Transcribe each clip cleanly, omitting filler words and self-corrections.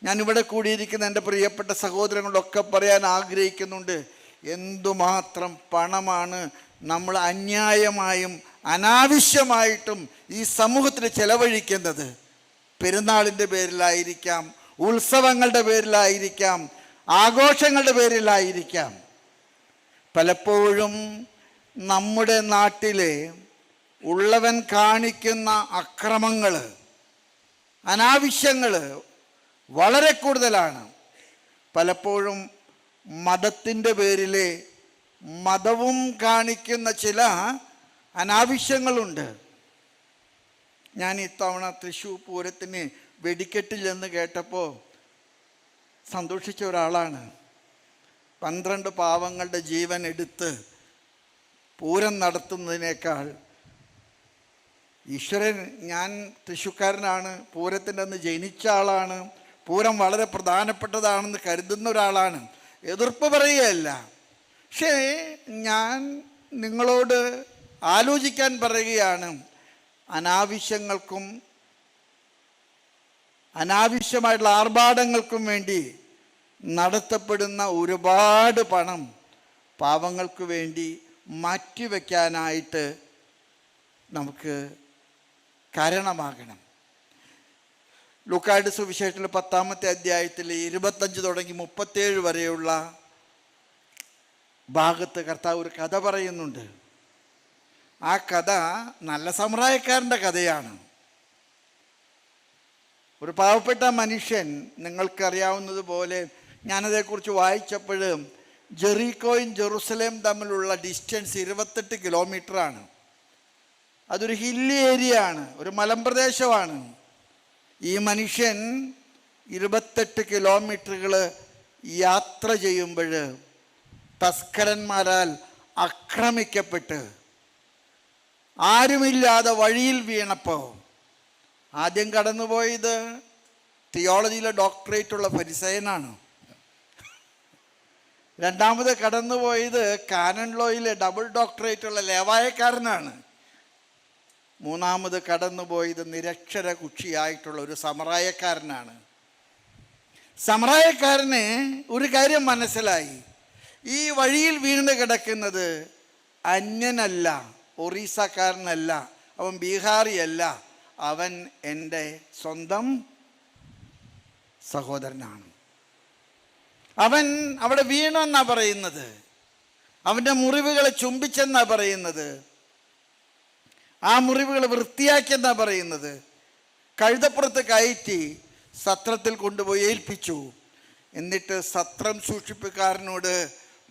ഞാനിവിടെ കൂടിയിരിക്കുന്ന എൻ്റെ പ്രിയപ്പെട്ട സഹോദരങ്ങളൊക്കെ പറയാൻ ആഗ്രഹിക്കുന്നുണ്ട്, എന്തുമാത്രം പണമാണ് നമ്മൾ അന്യായമായും അനാവശ്യമായിട്ടും ഈ സമൂഹത്തിൽ ചെലവഴിക്കുന്നത്. പെരുന്നാളിൻ്റെ പേരിലായിരിക്കാം, ഉത്സവങ്ങളുടെ പേരിലായിരിക്കാം, ആഘോഷങ്ങളുടെ പേരിലായിരിക്കാം. പലപ്പോഴും നമ്മുടെ നാട്ടിലെ ഉള്ളവൻ കാണിക്കുന്ന അക്രമങ്ങൾ, അനാവശ്യങ്ങൾ വളരെ കൂടുതലാണ്. പലപ്പോഴും മതത്തിൻ്റെ പേരിൽ മതവും കാണിക്കുന്ന ചില അനാവശ്യങ്ങളുണ്ട്. ഞാൻ ഇത്തവണ തൃശ്ശൂർ പൂരത്തിന് വെടിക്കെട്ടില്ലെന്ന് കേട്ടപ്പോൾ സന്തോഷിച്ച ഒരാളാണ്. 12 പാവങ്ങളുടെ ജീവൻ എടുത്ത് പൂരം നടത്തുന്നതിനേക്കാൾ ഈശ്വരൻ, ഞാൻ തൃശ്ശൂർക്കാരനാണ്, പൂരത്തിൻ്റെ അന്ന് ജനിച്ച ആളാണ്, പൂരം വളരെ പ്രധാനപ്പെട്ടതാണെന്ന് കരുതുന്ന ഒരാളാണ്, എതിർപ്പ് പറയുകയല്ല. പക്ഷേ ഞാൻ നിങ്ങളോട് ആലോചിക്കാൻ പറയുകയാണ്, അനാവശ്യങ്ങൾക്കും അനാവശ്യമായിട്ടുള്ള ആർഭാടങ്ങൾക്കും വേണ്ടി നടത്തപ്പെടുന്ന ഒരുപാട് പണം പാവങ്ങൾക്ക് വേണ്ടി മാറ്റിവെക്കാനായിട്ട് നമുക്ക് കാരണമാകണം. ലൂക്കായുടെ സുവിശേഷത്തിലെ 10-ാമത്തെ അധ്യായത്തിൽ 25 തുടങ്ങി 37 വരെയുള്ള ഭാഗത്ത് കർത്താവ് ഒരു കഥ പറയുന്നുണ്ട്. ആ കഥ നല്ല സമറായക്കാരൻ്റെ കഥയാണ്. ഒരു പാവപ്പെട്ട മനുഷ്യൻ, നിങ്ങൾക്കറിയാവുന്നതുപോലെ ഞാനതേക്കുറിച്ച് വായിച്ചപ്പോൾ ജെറീക്കോയും ജെറുസലേം തമ്മിലുള്ള ഡിസ്റ്റൻസ് 28 കിലോമീറ്ററാണ്. അതൊരു ഹില്ലി ഏരിയ ആണ്, ഒരു മലമ്പ്രദേശമാണ്. ഈ മനുഷ്യൻ 28 കിലോമീറ്ററുകൾ യാത്ര ചെയ്യുമ്പോൾ തസ്കരന്മാരാൽ ആക്രമിക്കപ്പെട്ട് ആരുമില്ലാതെ വഴിയിൽ വീണപ്പോൾ ആദ്യം കടന്നുപോയത് തിയോളജിയിലെ ഡോക്ടറേറ്റുള്ള ഫരിസയനാണ്. രണ്ടാമത് കടന്നുപോയത് കാനൻ ലോയിലെ ഡബിൾ ഡോക്ടറേറ്റുള്ള ലേവായക്കാരനാണ്. മൂന്നാമത് കടന്നുപോയത് നിരക്ഷര കുക്ഷിയായിട്ടുള്ള ഒരു സമറായക്കാരനാണ്. സമറായക്കാരന് ഒരു കാര്യം മനസ്സിലായി, ഈ വഴിയിൽ വീണ് കിടക്കുന്നത് അന്യനല്ല, ഒറീസക്കാരനല്ല, അവൻ ബീഹാറിയല്ല, അവൻ എൻ്റെ സ്വന്തം സഹോദരനാണ്. അവൻ അവിടെ വീണെന്നാ പറയുന്നത്, അവൻ്റെ മുറിവുകളെ ചുംബിച്ചെന്നാ പറയുന്നത്, ആ മുറിവുകൾ വൃത്തിയാക്കിയെന്നാ പറയുന്നത്. കഴുതപ്പുറത്ത് കയറ്റി സത്രത്തിൽ കൊണ്ടുപോയി ഏൽപ്പിച്ചു. എന്നിട്ട് സത്രം സൂക്ഷിപ്പുകാരനോട്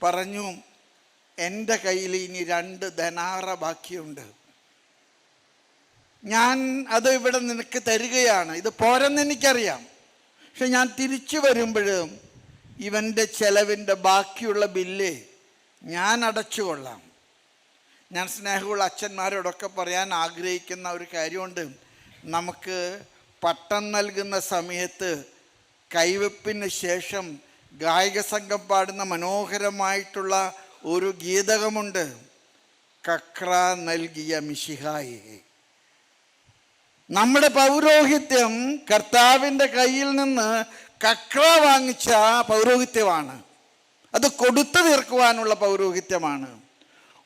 പറഞ്ഞു, എൻ്റെ കയ്യിൽ ഇനി 2 ധനാറ ബാക്കിയുണ്ട്, ഞാൻ അത് ഇവിടെ നിനക്ക് തരികയാണ്. ഇത് പോരെന്ന് എനിക്കറിയാം, പക്ഷെ ഞാൻ തിരിച്ചു വരുമ്പോഴും ഇവൻ്റെ ചെലവിൻ്റെ ബാക്കിയുള്ള ബില്ല് ഞാൻ അടച്ചുകൊള്ളാം. ഞാൻ സ്നേഹമുള്ള അച്ഛന്മാരോടൊക്കെ പറയാൻ ആഗ്രഹിക്കുന്ന ഒരു കാര്യമുണ്ട്. നമുക്ക് പട്ടം നൽകുന്ന സമയത്ത് കൈവെപ്പിന് ശേഷം ഗായക സംഘം പാടുന്ന മനോഹരമായിട്ടുള്ള ഒരു ഗീതകമുണ്ട്, കക്ര നൽകിയ മിശിഹായെ. നമ്മുടെ പൗരോഹിത്യം കർത്താവിൻ്റെ കയ്യിൽ നിന്ന് കക്ര വാങ്ങിച്ച പൗരോഹിത്യമാണ്. അത് കൊടുത്തു തീർക്കുവാനുള്ള പൗരോഹിത്യമാണ്.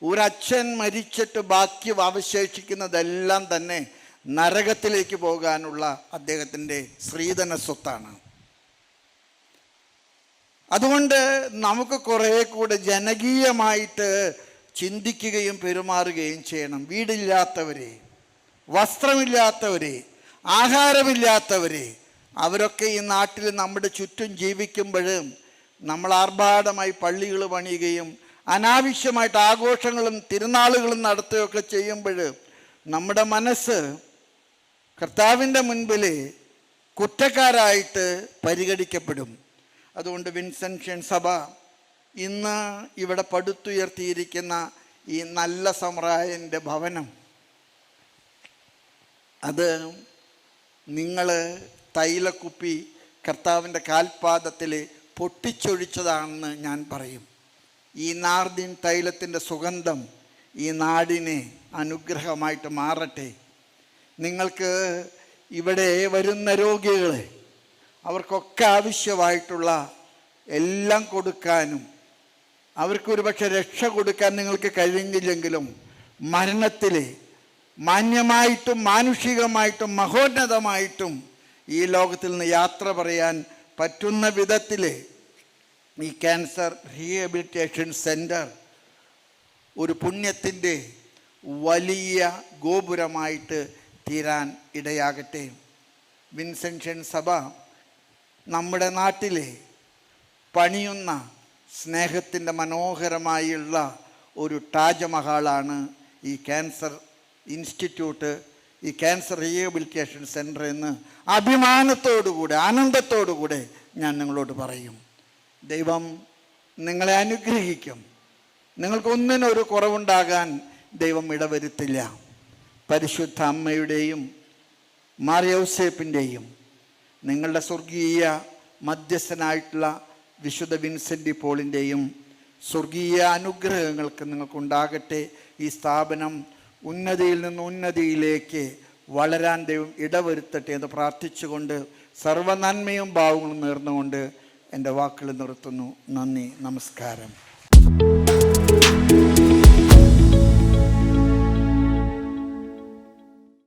ഒരച്ഛൻ മരിച്ചിട്ട് ബാക്കി അവശേഷിക്കുന്നതെല്ലാം തന്നെ നരകത്തിലേക്ക് പോകാനുള്ള അദ്ദേഹത്തിൻ്റെ സ്ത്രീധന സ്വത്താണ്. അതുകൊണ്ട് നമുക്ക് കുറേ കൂടെ ജനകീയമായിട്ട് ചിന്തിക്കുകയും പെരുമാറുകയും ചെയ്യണം. വീടില്ലാത്തവരെ, വസ്ത്രമില്ലാത്തവരെ, ആഹാരമില്ലാത്തവരെ, അവരൊക്കെ ഈ നാട്ടിൽ നമ്മുടെ ചുറ്റും ജീവിക്കുമ്പോഴും നമ്മൾ ആർഭാടമായി പള്ളികൾ പണിയുകയും അനാവശ്യമായിട്ട് ആഘോഷങ്ങളും തിരുനാളുകളും നടത്തുകയൊക്കെ ചെയ്യുമ്പോൾ നമ്മുടെ മനസ്സ് കർത്താവിൻ്റെ മുൻപിൽ കുറ്റക്കാരായിട്ട് പരിഗണിക്കപ്പെടും. അതുകൊണ്ട് വിൻസെൻഷ്യൻ സഭ ഇന്ന് ഇവിടെ പടുത്തുയർത്തിയിരിക്കുന്ന ഈ നല്ല സമറായൻ്റെ ഭവനം, അത് നിങ്ങൾ തൈലക്കുപ്പി കർത്താവിൻ്റെ കാൽപാദത്തിൽ പൊട്ടിച്ചൊഴിച്ചതാണെന്ന് ഞാൻ പറയും. ഈ നാർദിൻ തൈലത്തിൻ്റെ സുഗന്ധം ഈ നാടിനെ അനുഗ്രഹമായിട്ട് മാറട്ടെ. നിങ്ങൾക്ക് ഇവിടെ വരുന്ന രോഗികളെ അവർക്കൊക്കെ ആവശ്യമായിട്ടുള്ള എല്ലാം കൊടുക്കാനും അവർക്കൊരു പക്ഷെ രക്ഷ കൊടുക്കാൻ നിങ്ങൾക്ക് കഴിഞ്ഞില്ലെങ്കിലും മരണത്തിൽ മാന്യമായിട്ടും മാനുഷികമായിട്ടും മഹോന്നതമായിട്ടും ഈ ലോകത്തിൽ നിന്ന് യാത്ര പറയാൻ പറ്റുന്ന വിധത്തിൽ ഈ ക്യാൻസർ റീഹാബിലിറ്റേഷൻ സെൻറ്റർ ഒരു പുണ്യത്തിൻ്റെ വലിയ ഗോപുരമായിട്ട് തീരാൻ ഇടയാകട്ടെ. വിൻസെൻഷൻ സഭ നമ്മുടെ നാട്ടിലെ പണിയുന്ന സ്നേഹത്തിൻ്റെ മനോഹരമായുള്ള ഒരു താജ്മഹലാണ് ഈ ക്യാൻസർ ഇൻസ്റ്റിറ്റ്യൂട്ട്, ഈ ക്യാൻസർ റീഹാബിലിറ്റേഷൻ സെൻറ്റർ എന്ന് അഭിമാനത്തോടുകൂടെ ആനന്ദത്തോടുകൂടെ ഞാൻ നിങ്ങളോട് പറയും. ദൈവം നിങ്ങളെ അനുഗ്രഹിക്കും. നിങ്ങൾക്കൊന്നിനൊരു കുറവുണ്ടാകാൻ ദൈവം ഇടവരുത്തില്ല. പരിശുദ്ധ അമ്മയുടെയും മാർയൗസേപ്പിൻ്റെയും നിങ്ങളുടെ സ്വർഗീയ മധ്യസ്ഥനായിട്ടുള്ള വിശുദ്ധ വിൻസെൻ്റ് പോളിൻ്റെയും സ്വർഗീയ അനുഗ്രഹങ്ങൾക്ക് നിങ്ങൾക്കുണ്ടാകട്ടെ. ഈ സ്ഥാപനം ഉന്നതിയിൽ നിന്ന് ഉന്നതിയിലേക്ക് വളരാൻ ദൈവം ഇടവരുത്തട്ടെ എന്ന് പ്രാർത്ഥിച്ചുകൊണ്ട് സർവ്വനന്മയും ഭാവങ്ങളും നേർന്നുകൊണ്ട് എൻ്റെ വാക്കുകൾ നിർത്തുന്നു. നന്ദി, നമസ്കാരം.